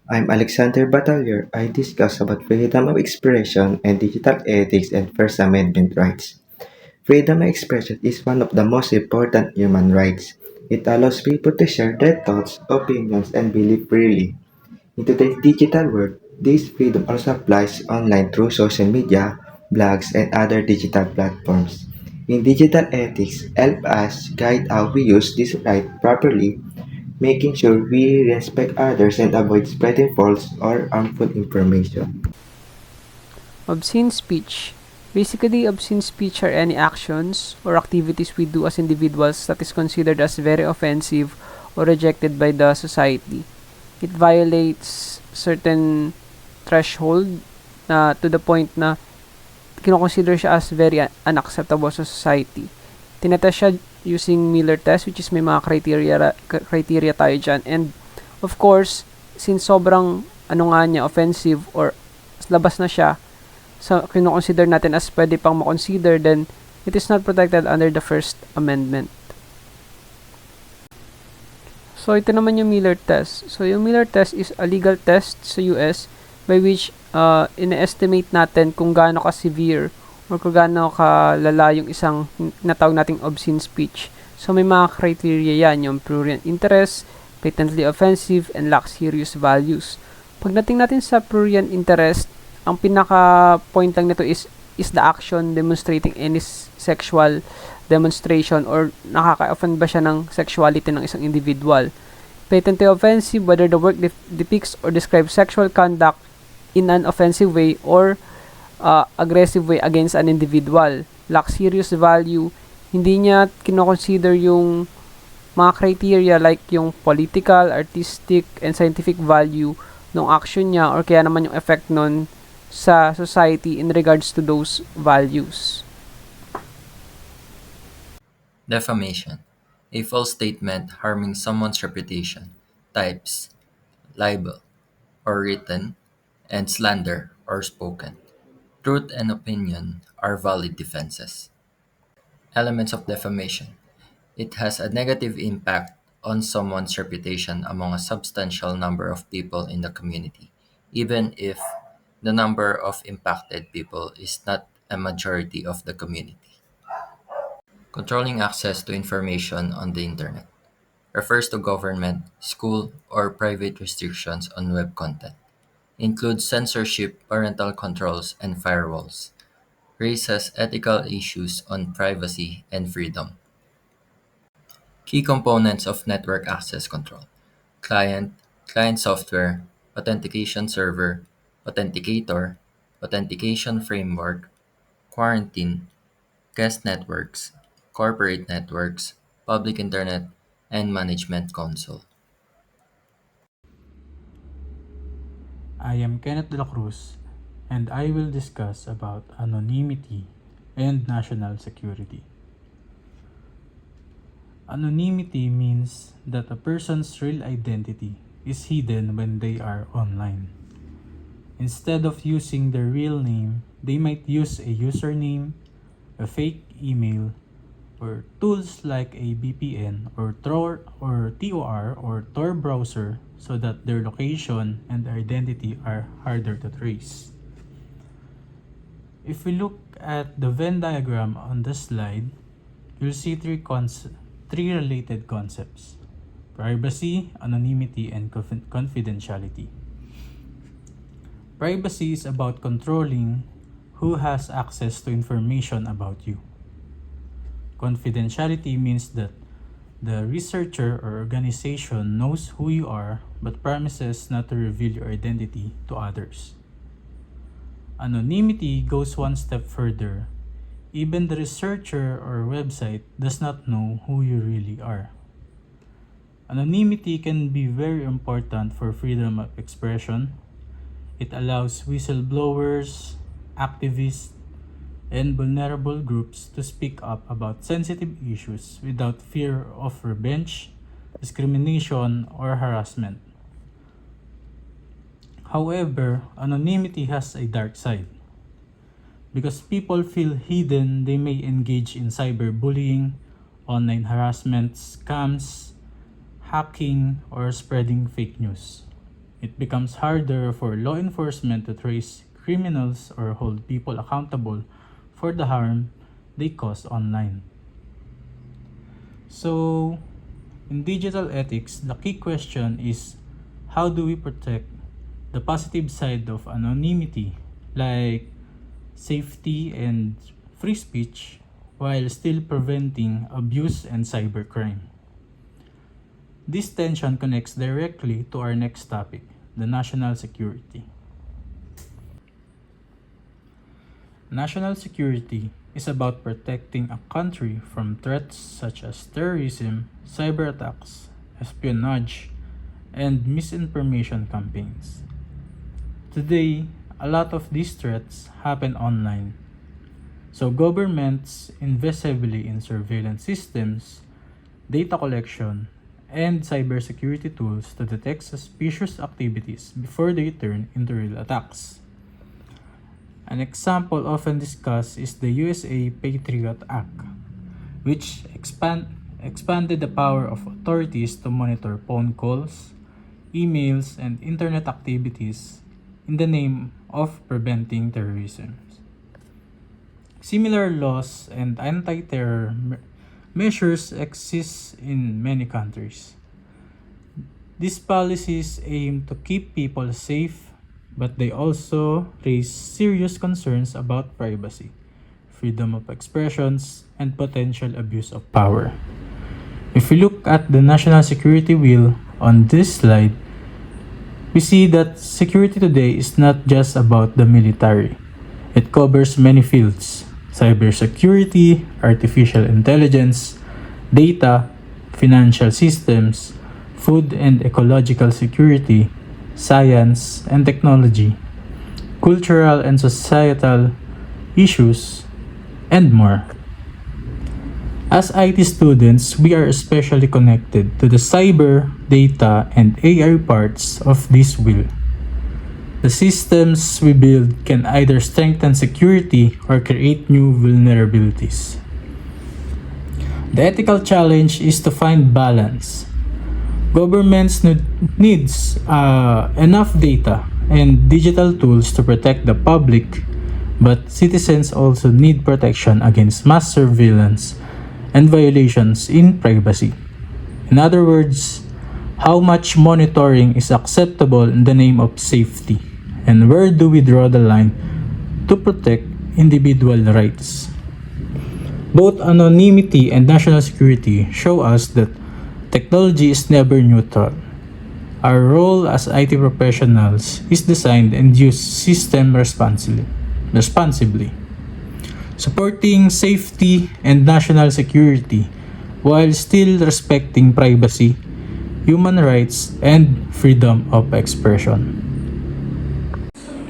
I'm Alexander Batalier. I discuss about freedom of expression and digital ethics and First Amendment rights. Freedom of expression is one of the most important human rights. It allows people to share their thoughts, opinions, and belief freely. In today's digital world, this freedom also applies online through social media, blogs, and other digital platforms. In digital ethics, help us guide how we use this right properly, making sure we respect others and avoid spreading false or harmful information. Obscene speech. Basically, obscene speech are any actions or activities we do as individuals that is considered as very offensive or rejected by the society. It violates certain threshold na to the point na kinoconsider siya as very unacceptable sa society. Tinatest siya using Miller test, which is may mga criteria tayo dyan. And of course, since sobrang nga niya, offensive or labas na siya, sa kino-consider natin as pwede pang makonsider, then it is not protected under the First Amendment. So, ito naman yung Miller test. So, yung Miller test is a legal test sa US by which ina-estimate natin kung gaano ka-severe or kung gaano kalala yung isang natawag nating obscene speech. So, may mga criteria yan, yung prurient interest, patently offensive, and lacks serious values. Pagdating natin sa prurient interest, ang pinaka-point lang nito is the action demonstrating any sexual demonstration or nakaka-offend ba siya ng sexuality ng isang individual. Patently offensive, whether the work depicts or describes sexual conduct in an offensive way or aggressive way against an individual. Lacks serious value, hindi niya kinoconsider yung mga criteria like yung political, artistic, and scientific value ng action niya or kaya naman yung effect nun sa society in regards to those values. Defamation: a false statement harming someone's reputation. Types: libel, or written, and slander, or spoken. Truth and opinion are valid defenses. Elements of defamation: it has a negative impact on someone's reputation among a substantial number of people in the community, even if the number of impacted people is not a majority of the community. Controlling access to information on the Internet refers to government, school, or private restrictions on web content. Includes censorship, parental controls, and firewalls. Raises ethical issues on privacy and freedom. Key components of network access control: client, client software, authentication server, authenticator, authentication framework, quarantine, guest networks, corporate networks, public internet, and management console. I am Kenneth De La Cruz, and I will discuss about anonymity and national security. Anonymity means that a person's real identity is hidden when they are online. Instead of using their real name, they might use a username, a fake email, or tools like a VPN or TOR or Tor browser so that their location and identity are harder to trace. If we look at the Venn diagram on the slide, you'll see three related concepts: privacy, anonymity, and confidentiality. Privacy is about controlling who has access to information about you. Confidentiality means that the researcher or organization knows who you are but promises not to reveal your identity to others. Anonymity goes one step further. Even the researcher or website does not know who you really are. Anonymity can be very important for freedom of expression. It allows whistleblowers, activists, and vulnerable groups to speak up about sensitive issues without fear of revenge, discrimination, or harassment. However, anonymity has a dark side. Because people feel hidden, they may engage in cyberbullying, online harassment, scams, hacking, or spreading fake news. It becomes harder for law enforcement to trace criminals or hold people accountable for the harm they cause online. So, in digital ethics, the key question is how do we protect the positive side of anonymity, like safety and free speech, while still preventing abuse and cybercrime? This tension connects directly to our next topic, the national security. National security is about protecting a country from threats such as terrorism, cyber attacks, espionage, and misinformation campaigns. Today, a lot of these threats happen online. So governments invest heavily in surveillance systems, data collection, and cybersecurity tools to detect suspicious activities before they turn into real attacks. An example often discussed is the USA Patriot Act, which expanded the power of authorities to monitor phone calls, emails, and internet activities in the name of preventing terrorism. Similar laws and anti-terror measures exist in many countries. These policies aim to keep people safe, but they also raise serious concerns about privacy, freedom of expressions, and potential abuse of power. If we look at the national security wheel on this slide, we see that security today is not just about the military. It covers many fields: cybersecurity, artificial intelligence, data, financial systems, food and ecological security, science and technology, cultural and societal issues, and more. As IT students, we are especially connected to the cyber, data, and AI parts of this wheel. The systems we build can either strengthen security or create new vulnerabilities. The ethical challenge is to find balance. Governments needs enough data and digital tools to protect the public, but citizens also need protection against mass surveillance and violations in privacy. In other words, how much monitoring is acceptable in the name of safety, and where do we draw the line to protect individual rights? Both anonymity and national security show us that technology is never neutral. Our role as IT professionals is designed and use system responsibly, supporting safety and national security while still respecting privacy, human rights, and freedom of expression.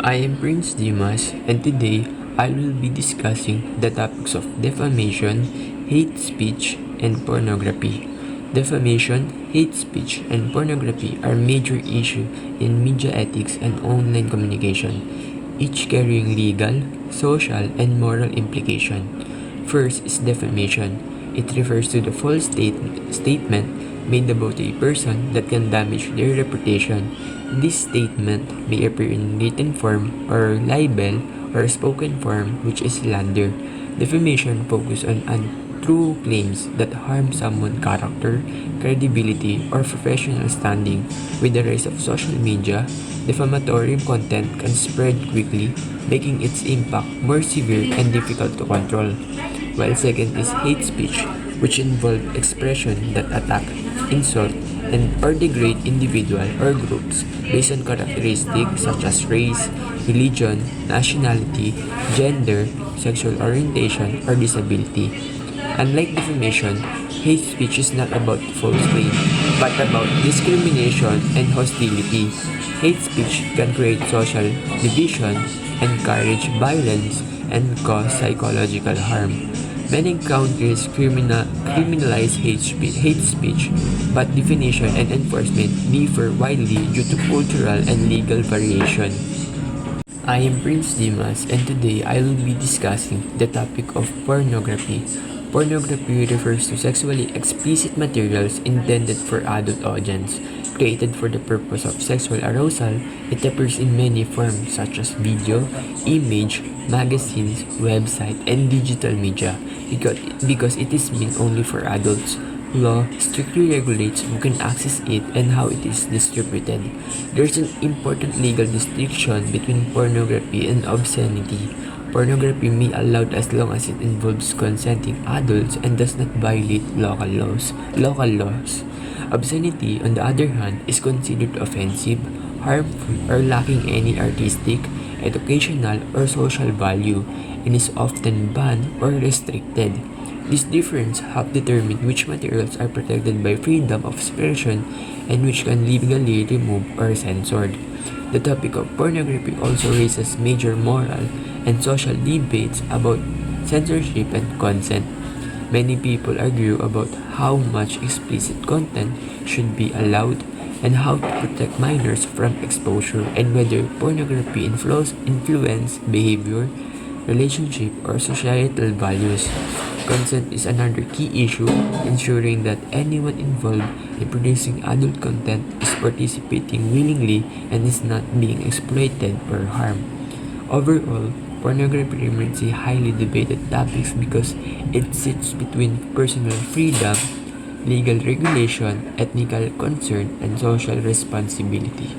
I am Prince Dimas, and today I will be discussing the topics of defamation, hate speech, and pornography. Defamation, hate speech, and pornography are major issues in media ethics and online communication, each carrying legal, social, and moral implication. First is defamation. It refers to the false statement made about a person that can damage their reputation. This statement may appear in written form or libel or spoken form, which is slander. Defamation focuses on untrue claims that harm someone's character, credibility, or professional standing. With the rise of social media, defamatory content can spread quickly, making its impact more severe and difficult to control. While second is hate speech, which involve expression that attack, insult, and or degrade individual or groups based on characteristics such as race, religion, nationality, gender, sexual orientation, or disability. Unlike defamation, hate speech is not about false claim, but about discrimination and hostility. Hate speech can create social division, encourage violence, and cause psychological harm. Many countries criminalize hate speech, but definition and enforcement differ widely due to cultural and legal variation. I am Prince Dimas, and today I will be discussing the topic of pornography. Pornography refers to sexually explicit materials intended for adult audience. created for the purpose of sexual arousal, it appears in many forms such as video, image, magazines, website, and digital media because it is meant only for adults. Law strictly regulates who can access it and how it is distributed. There's an important legal distinction between pornography and obscenity. Pornography may be allowed as long as it involves consenting adults and does not violate local laws. Obscenity, on the other hand, is considered offensive, harmful, or lacking any artistic, educational, or social value and is often banned or restricted. This difference helps determine which materials are protected by freedom of expression and which can legally be removed or censored. The topic of pornography also raises major moral and social debates about censorship and consent. Many people argue about how much explicit content should be allowed and how to protect minors from exposure and whether pornography influence behavior, relationship, or societal values. Consent is another key issue, ensuring that anyone involved in producing adult content is participating willingly and is not being exploited or harmed. Overall, pornography remains a highly debated topic because it sits between personal freedom, legal regulation, ethical concern, and social responsibility.